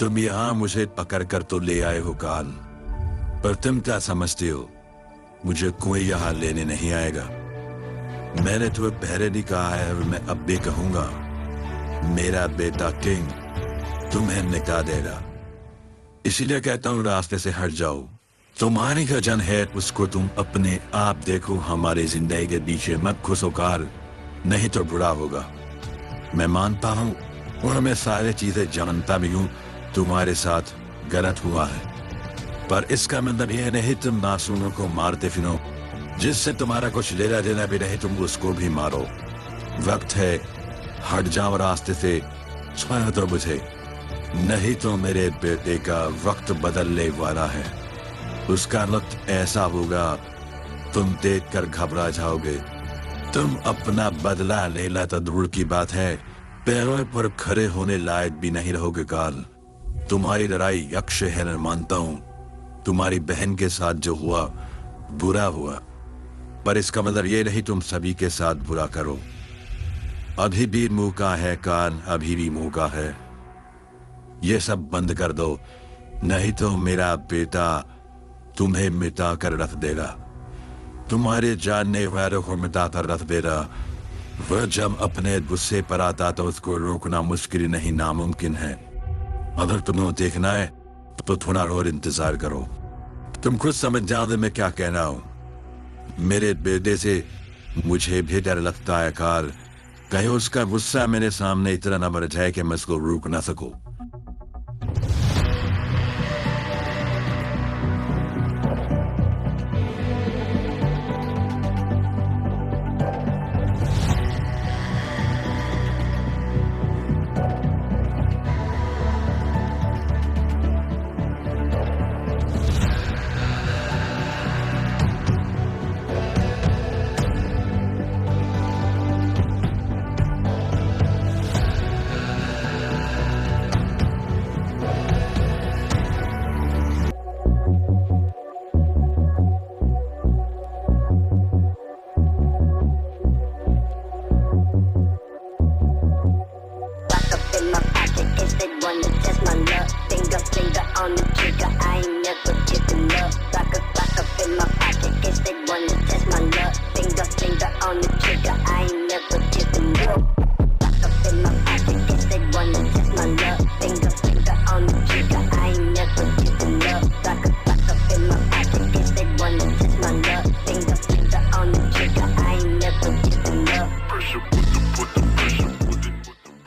तुम यहाँ मुझे पकड़ कर तो ले आए हो काल, पर तुम क्या समझते हो मुझे कोई यहाँ लेने नहीं आएगा। मैंने तुम्हें पहले भी कहा है और मैं अब भी कहूंगा, मेरा बेटा किंग तुम्हें निकाल देगा। इसीलिए कहता हूँ रास्ते से हट जाओ। तुम्हारी का जन है उसको तुम अपने आप देखो, हमारी जिंदगी के पीछे मत घुसो काल, नहीं तो बुरा होगा। मैं मानता हूँ और मैं सारी चीजें जानता भी हूँ तुम्हारे साथ गलत हुआ है, पर इसका मतलब यह नहीं तुम मासूमों को मारते फिरो, जिससे तुम्हारा कुछ लेना देना भी नहीं तुम उसको भी मारो। वक्त है हट जाओ रास्ते से, छोड़ दो मुझे, नहीं तो मेरे बेटे का वक्त बदलने वाला है। उसका वक्त ऐसा होगा तुम देखकर घबरा जाओगे। तुम अपना बदला लेना तो दूर की बात है, पैरों पर खड़े होने लायक भी नहीं रहोगे काल। तुम्हारी लड़ाई यक्ष है, मैं मानता हूं तुम्हारी बहन के साथ जो हुआ बुरा हुआ, पर इसका मतलब ये नहीं तुम सभी के साथ बुरा करो। अभी भी मौका है कान, अभी भी मौका है। ये सब बंद कर दो, नहीं तो मेरा बेटा तुम्हें मिटा कर रख देगा, तुम्हारे जानने वालों को मिटा कर रख देगा। वह जब अपने गुस्से पर आता तो उसको रोकना मुश्किल नहीं नामुमकिन है। अगर तुम्हें देखना है तो थोड़ा और इंतजार करो, तुम खुद समझ जाओगे मैं क्या कहना हूं। मेरे बेटे से मुझे भी डर लगता है काल, कहीं उसका गुस्सा मेरे सामने इतना न बढ़ जाए कि मैं उसको रोक ना सकूं।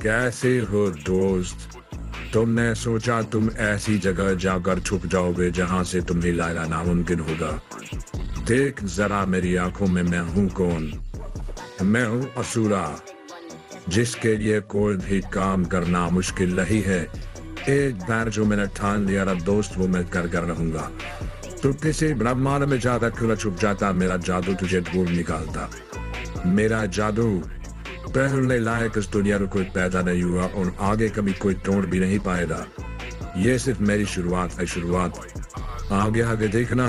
कैसे हो दोस्त? तुमने सोचा तुम ऐसी जगह जाकर छुप जाओगे जहां से तुम्हें लाना नामुमकिन होगा। देख जरा मेरी आंखों में मैं हूं कौन। मैं हूं असुरा, जिसके लिए कोई भी काम करना मुश्किल नहीं है। एक बार जो मैंने ठान लिया ना दोस्त, वो मैं कर रहूंगा। तू किसी ब्रह्मांड में ज्यादा क्यों न छुप जाता, मेरा जादू तुझे ढूंढ निकालता। मेरा जादू पहले लायक इस दुनिया में कोई पैदा नहीं हुआ और आगे कभी कोई तोड़ भी नहीं पाएगा। ये सिर्फ मेरी शुरुआत है, शुरुआत। आगे आगे देखना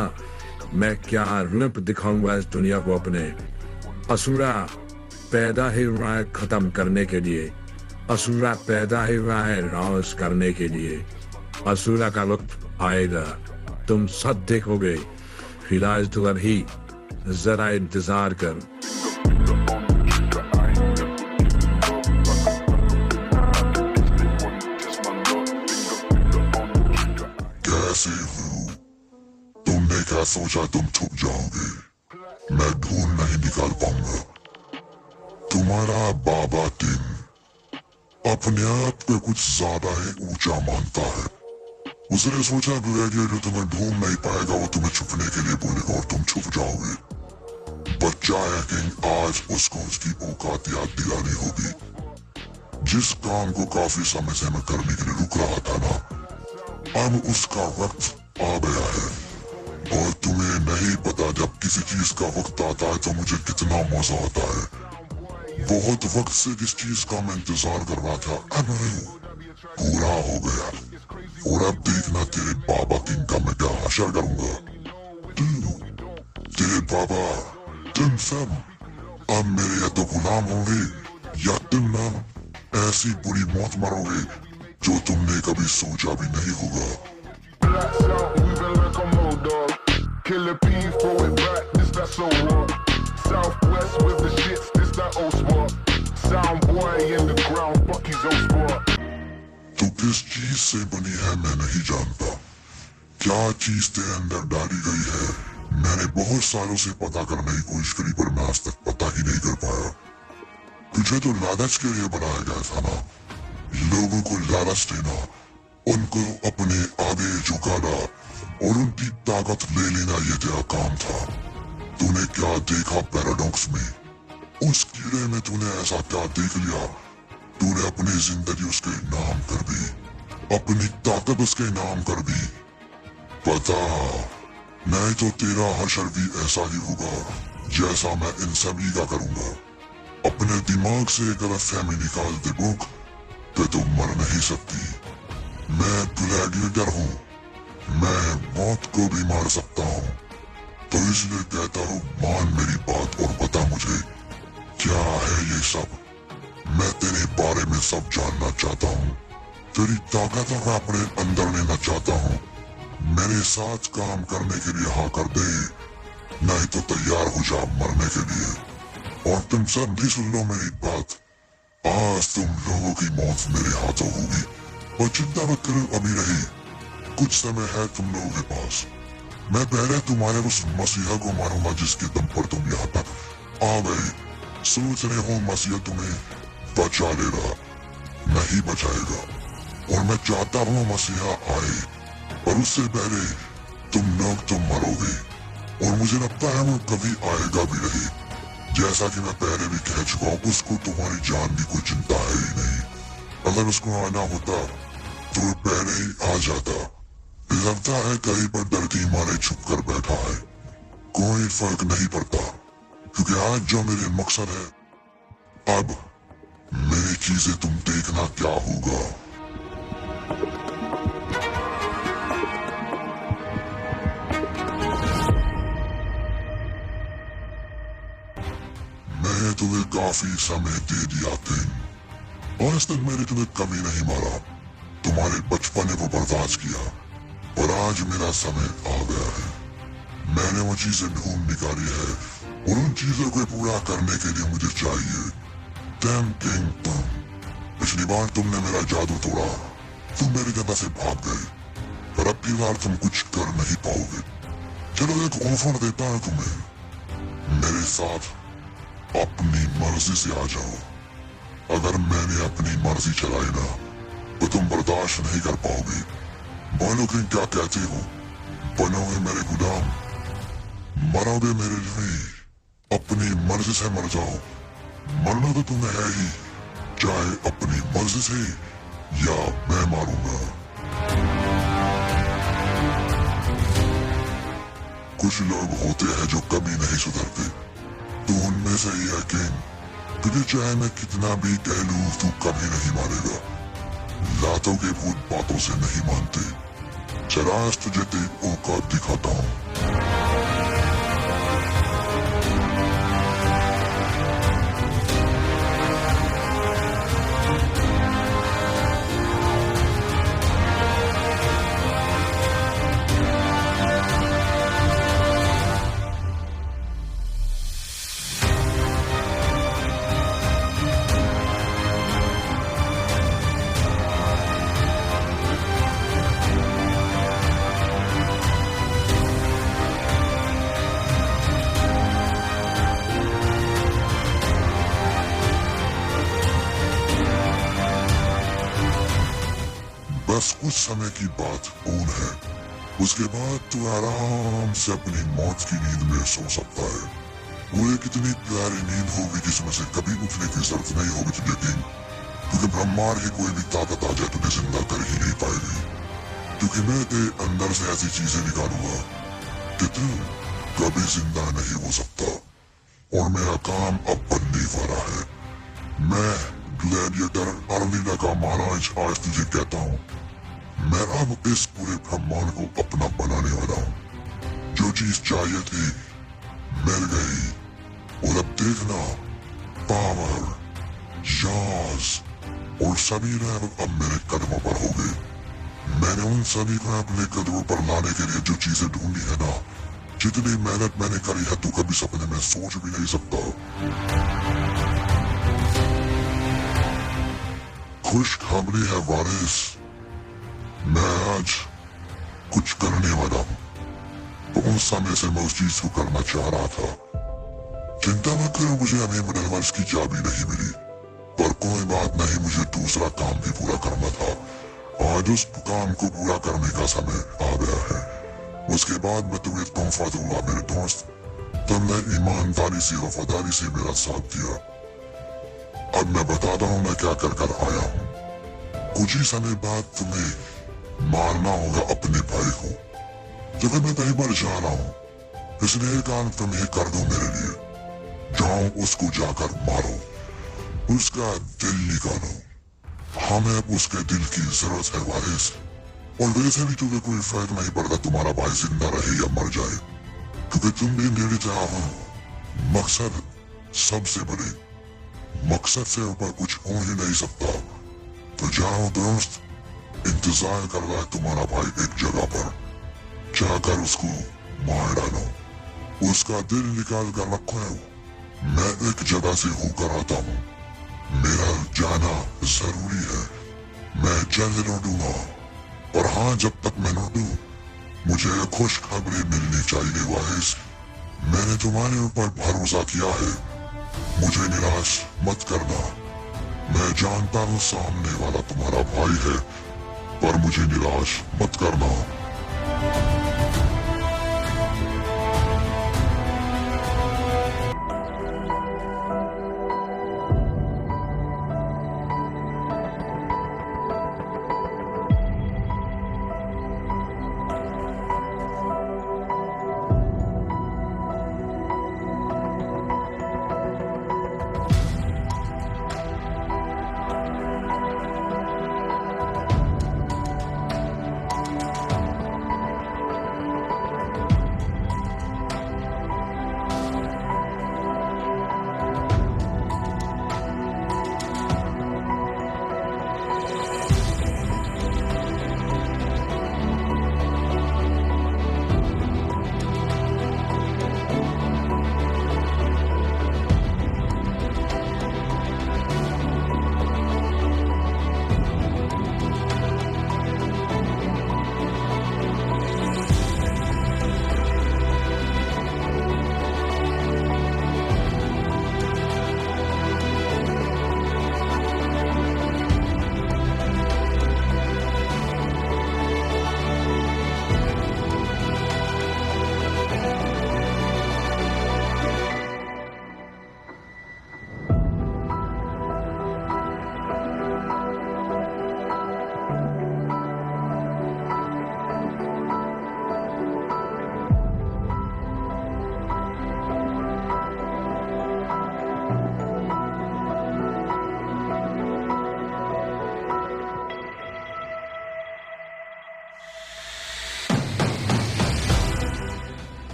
मैं क्या रूप दिखाऊंगा इस दुनिया को अपने। असुरा पैदा ही हुआ है खत्म करने के लिए, असुरा पैदा ही हुआ है राज करने के लिए। असुरा का वक्त आएगा, तुम सब देखोगे। फिलहाल तो अभी जरा इंतजार कर। तुमने क्या सोचा तुम छुप जाओगे? मैं ढूंढ नहीं निकाल पाऊंगा। तुम्हारा बाबा किंग अपने आप को कुछ ज्यादा ही ऊंचा मानता है। उसने सोचा जो तुम्हें ढूंढ नहीं पाएगा वो तुम्हें छुपने के लिए बोलेगा और तुम छुप जाओगे। बच्चा है किंग, आज उसको उसकी औकात याद दिलानी होगी। जिस काम को काफी समय से मैं करने के लिए रुक रहा था ना, अब उसका वक्त आ गया है। और तुम्हें नहीं पता जब किसी चीज का वक्त आता है तो मुझे कितना मजा आता है। बहुत वक्त से जिस चीज का मैं इंतजार कर रहा था अब पूरा हो गया। और अब देखना तेरे बाबा किंग का मैं क्या हशर करूंगा। तेरे बाबा तुम सब अब मेरे या तो गुलाम होंगे या तुम ना ऐसी बुरी मौत मरोगे जो तुमने कभी सोचा भी नहीं होगा। Blacks out, moving like a mold dog. Killer P, throw it back, this that so what? Southwest with the shits, this that old spot. Sound boy in the ground, fuck his old spot. तो किस चीज से बनी है मैं नहीं जानता, क्या चीज तेरे अंदर डाली गई है मैंने बहुत सालों से पता करने की कोशिश करी, पर मैं आज तक पता ही नहीं कर पाया। तुझे तो लालच के लिए बनाया गया था ना, लोगों को लालच देना, उनको अपने आगे झुकाना और उनकी ताकत ले लेना, ये तेरा काम था। तूने क्या देखा पैराडॉक्स में? उस कीड़े में तूने ऐसा क्या देख लिया? तूने अपनी जिंदगी उसके नाम कर दी, अपनी ताकत उसके नाम कर दी। पता नहीं तो तेरा हशर भी ऐसा ही होगा जैसा मैं इन सभी का करूंगा। अपने दिमाग से गलतफहमी निकाल दे बुक, तो तुम मर नहीं सकती। मैं ग्लैडिएटर हूँ, मैं मौत को भी मार सकता हूँ, तो इसलिए कहता हूँ मान मेरी बात और बता मुझे क्या है ये सब। मैं तेरे बारे में सब जानना चाहता हूँ, तेरी ताकत और अपने अंदर लेना चाहता हूँ। मेरे साथ काम करने के लिए हाँ कर दे, नहीं तो तैयार हो जा मरने के लिए। और तुम सब भी सुन लो मेरी बात, आज तुम लोगों की मौत मेरे हाथों होगी। और चिंता मत करो, अभी नहीं, कुछ समय है तुम लोगों के पास। मैं पहले तुम्हारे उस मसीहा को मारूंगा जिसके दम पर तुम यहाँ तक आ गए। सोच रहे हो मसीहा तुम्हें बचा लेगा, नहीं बचाएगा। और मैं चाहता हूँ मसीहा आए, पर उससे पहले तुम लोग तो मरोगे, और मुझे लगता है वो कभी आएगा भी नहीं। जैसा कि मैं पहले भी कह चुका हूँ, उसको तुम्हारी जान की कोई चिंता है ही नहीं। अगर उसको आना होता तो वो पहले ही आ जाता। लगता है कहीं पर डर के मारे छुप कर बैठा है। कोई फर्क नहीं पड़ता, क्योंकि आज जो मेरे मकसद है, अब मेरी चीजें तुम देखना क्या होगा। मैंने तुम्हें काफी समय दे दिया किंग, और आज तक मैंने तुम्हें कभी नहीं मारा। तुम्हारे बचपन ने वो बर्दाश्त किया, और आज मेरा समय आ गया है। मैंने वो चीजें ढूंढ निकाली है, और उन चीजों को पूरा करने के लिए मुझे चाहिए तुम किंग। तुम पिछली बार तुमने मेरा जादू तोड़ा, तुम मेरी जगह से भाग गए, पर अब की बार तुम कुछ कर नहीं पाओगे। चलो एक ऑफर देता है तुम्हें, मेरे साथ अपनी मर्जी से आ जाओ। अगर मैंने अपनी मर्जी चलाई ना, तो तुम बर्दाश्त नहीं कर पाओगे। बोलो कि क्या कहते हो? बनोगे मेरे गुलाम, मरोगे मेरे लिए, अपनी मर्जी से मर जाओ। मरना तो तुम्हें है ही, चाहे अपनी मर्जी से या मैं मारूंगा। कुछ लोग होते हैं जो कभी नहीं सुधरते, तो उनमें से ही है किंग। तुझे चाहे मैं कितना भी कह लूं, तू कभी नहीं मानेगा। लातों के भूत बातों से नहीं मानते। चला आज तुझे तेरी औकात दिखाता हूँ। बस कुछ समय की बात और है, उसके बाद तू आराम से अपनी मौत की नींद में सो सकता है। वो एक इतनी प्यारी नींद होगी जिसमें से कभी उठने की जरूरत नहीं होगी तुझे किंग, क्योंकि ब्रह्मांड की कोई भी ताकत आ जाए तुझे जिंदा कर ही नहीं पाएगी। क्योंकि मैं तेरे अंदर से ऐसी चीजें निकालूंगा कि तू कभी जिंदा नहीं हो सकता। और मेरा काम अब बनने वाला है। मैं ग्लैडिएटर अर्लीना का महाराज आज तुझे कहता हूँ, मैं अब इस पूरे ब्रह्मांड को अपना बनाने वाला हूँ। जो चीज चाहिए थी मिल गई, और अब देखना पावर, यास, और सभी रैब अब मेरे कदमों पर हो गए। मैंने उन सभी को अपने कदमों पर लाने के लिए जो चीजें ढूंढी है ना, जितनी मेहनत मैंने करी है तू कभी सपने में सोच भी नहीं सकता। खुशखबरी है वारिस, मैं आज कुछ करने वाला हूँ। बहुत समय से मैं उस चीज को करना चाह रहा था। चिंता मत करो, मुझे अभी मल्टीवर्स की चाबी नहीं मिली, पर कोई बात नहीं, मुझे दूसरा काम भी पूरा करना था। आज उस काम को पूरा करने का समय आ गया है। उसके बाद मैं तुम्हें तोहफा दूंगा मेरे दोस्त। तुमने ईमानदारी से वफादारी से मेरा साथ दिया। अब मैं बताता हूँ मैं क्या कर कर आया हूँ। कुछ ही समय बाद तुम्हें मारना होगा अपने भाई को, जब मैं कहीं पर जा रहा हूँ, इसलिए काम तुम्हें कर दो मेरे लिए। जाओ उसको जाकर मारो, उसका दिल निकालो। हमें अब उसके दिल की जरूरत है वारिस। और वैसे भी तुम्हें कोई फर्क नहीं पड़ता तुम्हारा भाई जिंदा रहे या मर जाए, क्योंकि तुम भी मेरी तरह हो। मकसद सबसे बड़े, मकसद से ऊपर कुछ हो ही नहीं सकता। तो जाओ दोस्त, इंतजार कर रहा है तुम्हारा भाई एक जगह पर, जाकर उसको मार डालो। उसका दिल निकाल कर रखो है। मैं एक जगह से होकर आता हूँ, मेरा जाना जरूरी है। मैं जल्द लौटूंगा, और हाँ, जब तक मैं लौटूं मुझे खुशखबरी मिलनी चाहिए वारिस। मैंने तुम्हारे ऊपर भरोसा किया है, मुझे निराश मत करना। मैं जानता हूँ सामने वाला तुम्हारा भाई है, पर मुझे निराश मत करना।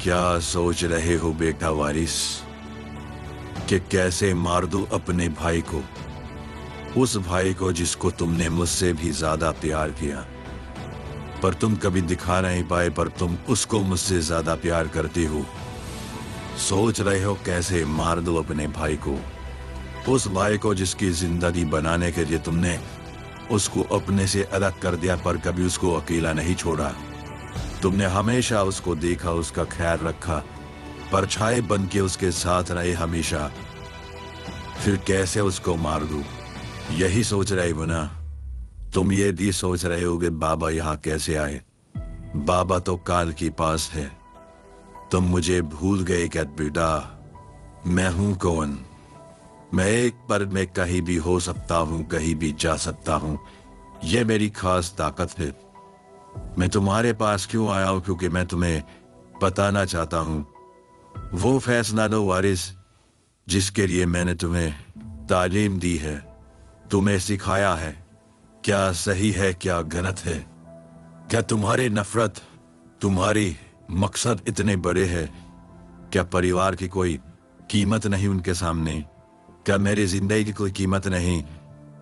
क्या सोच रहे हो बेटा वारिस कि कैसे मार दूं अपने भाई को, उस भाई को जिसको तुमने मुझसे भी ज्यादा प्यार किया, पर तुम कभी दिखा नहीं पाए, पर तुम उसको मुझसे ज्यादा प्यार करती हो। सोच रहे हो कैसे मार दो अपने भाई को, उस भाई को जिसकी जिंदगी बनाने के लिए तुमने उसको अपने से अलग कर दिया, पर कभी उसको अकेला नहीं छोड़ा। तुमने हमेशा उसको देखा, उसका ख्याल रखा, परछाई बन के उसके साथ रहे हमेशा। फिर कैसे उसको मार दूं, यही सोच रहे हो ना? तुम ये भी सोच रहे हो कि बाबा यहाँ कैसे आए? बाबा तो काल के पास है। तुम मुझे भूल गए क्या बेटा? मैं हूं कौन? मैं एक पल में कहीं भी हो सकता हूं, कहीं भी जा सकता हूं। यह मेरी खास ताकत है। मैं तुम्हारे पास क्यों आया हूं? क्योंकि मैं तुम्हें बताना चाहता हूं वो फैसला लो वारिस, जिसके लिए मैंने तुम्हें तालीम दी है, तुम्हें सिखाया है क्या सही है क्या गलत है। क्या तुम्हारी नफरत, तुम्हारी मकसद इतने बड़े हैं? क्या परिवार की कोई कीमत नहीं उनके सामने? क्या मेरी जिंदगी की कोई कीमत नहीं?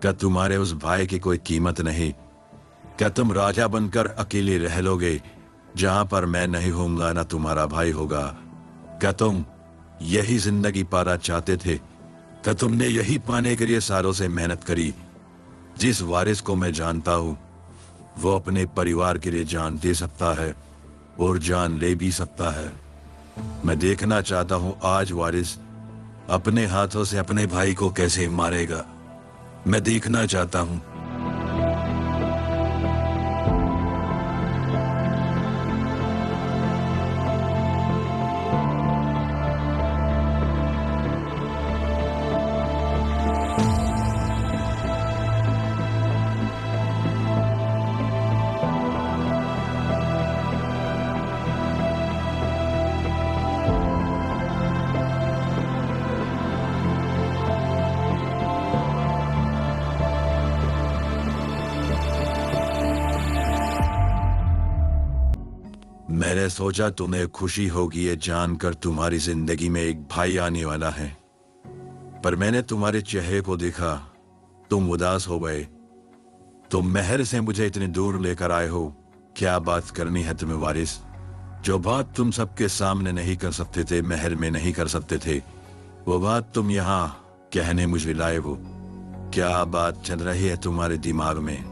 क्या तुम्हारे उस भाई की कोई कीमत नहीं? क्या तुम राजा बनकर अकेले रह लोगे? जहां पर मैं नहीं होऊंगा ना तुम्हारा भाई होगा। क्या तुम यही जिंदगी पाना चाहते थे? क्या तुमने यही पाने के लिए सालों से मेहनत करी? जिस वारिस को मैं जानता हूं वो अपने परिवार के लिए जान दे सकता है और जान ले भी सकता है। मैं देखना चाहता हूं आज वारिस अपने हाथों से अपने भाई को कैसे मारेगा। मैं देखना चाहता हूं। मैंने सोचा तुम्हें खुशी होगी ये जानकर तुम्हारी जिंदगी में एक भाई आने वाला है, पर मैंने तुम्हारे चेहरे को देखा, तुम उदास हो गए। तुम महल से मुझे इतनी दूर लेकर आए हो, क्या बात करनी है तुम्हें वारिस? जो बात तुम सबके सामने नहीं कर सकते थे, महल में नहीं कर सकते थे, वो बात तुम यहाँ कहने मुझे लाए हो। क्या बात चल रही है तुम्हारे दिमाग में?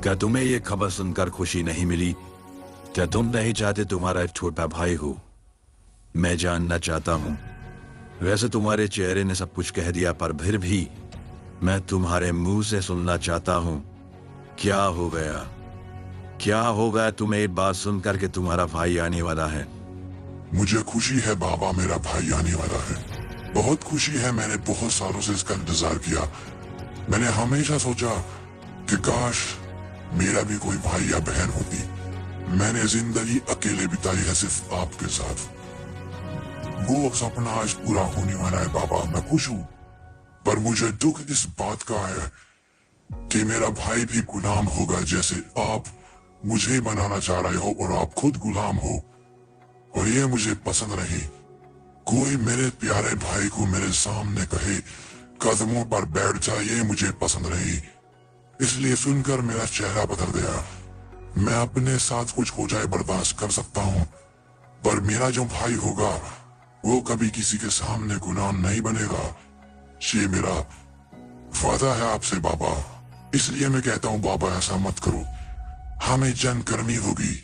क्या तुम्हें ये खबर सुनकर खुशी नहीं मिली? क्या तुम नहीं चाहते तुम्हारा एक छोटा भाई हो? मैं जानना चाहता हूं। वैसे तुम्हारे चेहरे ने सब कुछ कह दिया, पर फिर भी मैं तुम्हारे मुंह से सुनना चाहता हूं। क्या हो गया? क्या हो गया तुम्हें एक बात सुनकर के तुम्हारा भाई आने वाला है? मुझे खुशी है बाबा, मेरा भाई आने वाला है। बहुत खुशी है। मैंने बहुत सालों से इसका इंतजार किया। मैंने हमेशा सोचा कि काश मेरा भी कोई भाई या बहन होती। मैंने जिंदगी अकेले बिताई है सिर्फ आपके साथ। वो सपना आज पूरा होने वाला है बाबा, मैं खुश हूँ। पर मुझे दुख इस बात का है कि मेरा भाई भी गुलाम होगा, जैसे आप मुझे बनाना चाह रहे हो और आप खुद गुलाम हो, और ये मुझे पसंद नहीं। कोई मेरे प्यारे भाई को मेरे सामने कहे कदमों पर बैठ जा, ये मुझे पसंद नहीं। इसलिए सुनकर मेरा चेहरा बदल गया। मैं अपने साथ कुछ हो जाए बर्दाश्त कर सकता हूँ, पर मेरा जो भाई होगा वो कभी किसी के सामने गुलाम नहीं बनेगा। ये मेरा वादा है आपसे बाबा। इसलिए मैं कहता हूँ बाबा, ऐसा मत करो। हमें जंग करनी होगी,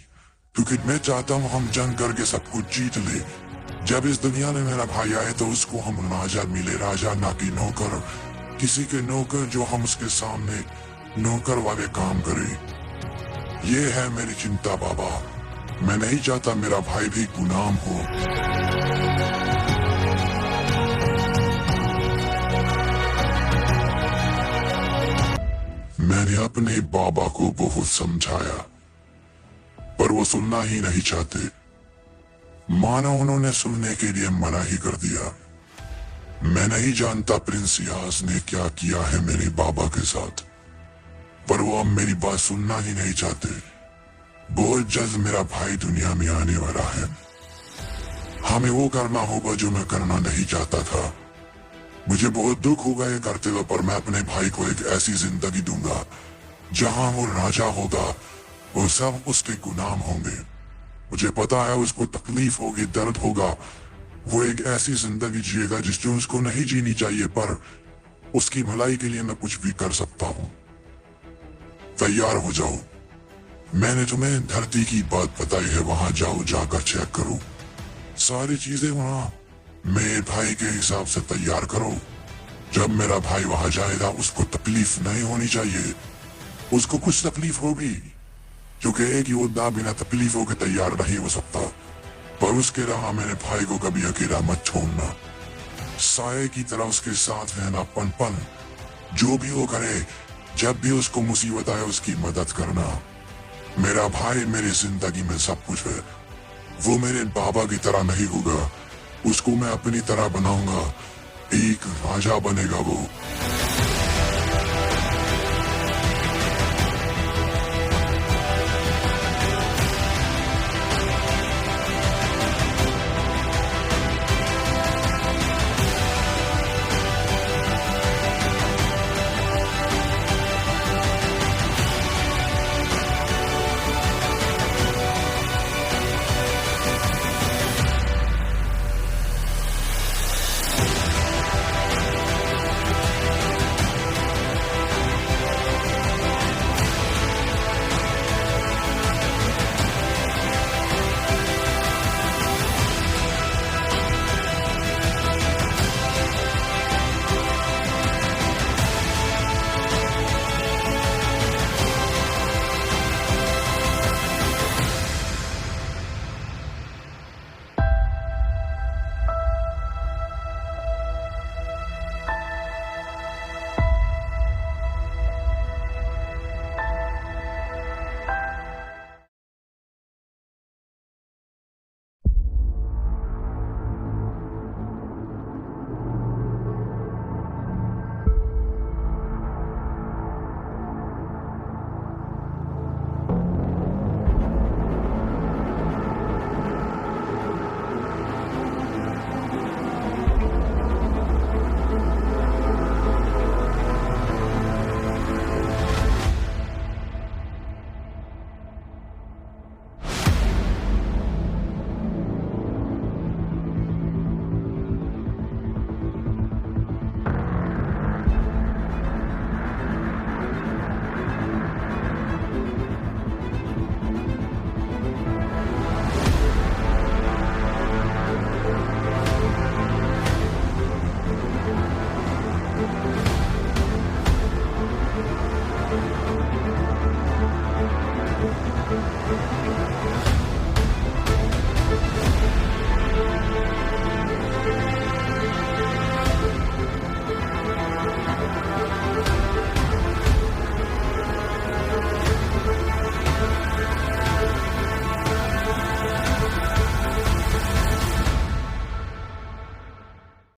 क्योंकि मैं चाहता हूँ हम जंग करके सब कुछ जीत ले। जब इस दुनिया में मेरा भाई आए तो उसको हम राजा मिले, राजा ना कि नौकर। किसी के नौकर जो हम उसके सामने नौकर वाले काम करें। ये है मेरी चिंता बाबा। मैं नहीं चाहता मेरा भाई भी गुलाम हो। मैंने अपने बाबा को बहुत समझाया, पर वो सुनना ही नहीं चाहते। मानो उन्होंने सुनने के लिए मना ही कर दिया। मैं नहीं जानता प्रिंस यास ने क्या किया है मेरे बाबा के साथ, पर वो अब मेरी बात सुनना ही नहीं चाहते। बहुत जल्द मेरा भाई दुनिया में आने वाला है। हमें वो करना होगा जो मैं करना नहीं चाहता था। मुझे बहुत दुख होगा ये करते हुए, पर मैं अपने भाई को एक ऐसी जिंदगी दूंगा जहां वो राजा होगा और सब उसके गुलाम होंगे। मुझे पता है उसको तकलीफ होगी, दर्द होगा। वो एक ऐसी जिंदगी जिएगा जिसको उसको नहीं जीनी चाहिए, पर उसकी भलाई के लिए मैं कुछ भी कर सकता हूँ। तैयार हो जाओ। मैंने तुम्हें धरती की बात बताई है, वहां जाओ, जाकर चेक करो। सारी चीजें वहां मेरे भाई के हिसाब से तैयार करो। जब मेरा भाई वहां जाएगा उसको तकलीफ नहीं होनी चाहिए। उसको कुछ तकलीफ होगी, क्योंकि एक योद्धा बिना तकलीफों के तैयार नहीं हो सकता। पर उसके अलावा मेरे भाई को कभी अकेला मत छोड़ना। साये की तरह उसके साथ रहना पल पल। जो भी वो करे, जब भी उसको मुसीबत आए उसकी मदद करना। मेरा भाई मेरी जिंदगी में सब कुछ है। वो मेरे बाबा की तरह नहीं होगा, उसको मैं अपनी तरह बनाऊंगा। एक राजा बनेगा वो।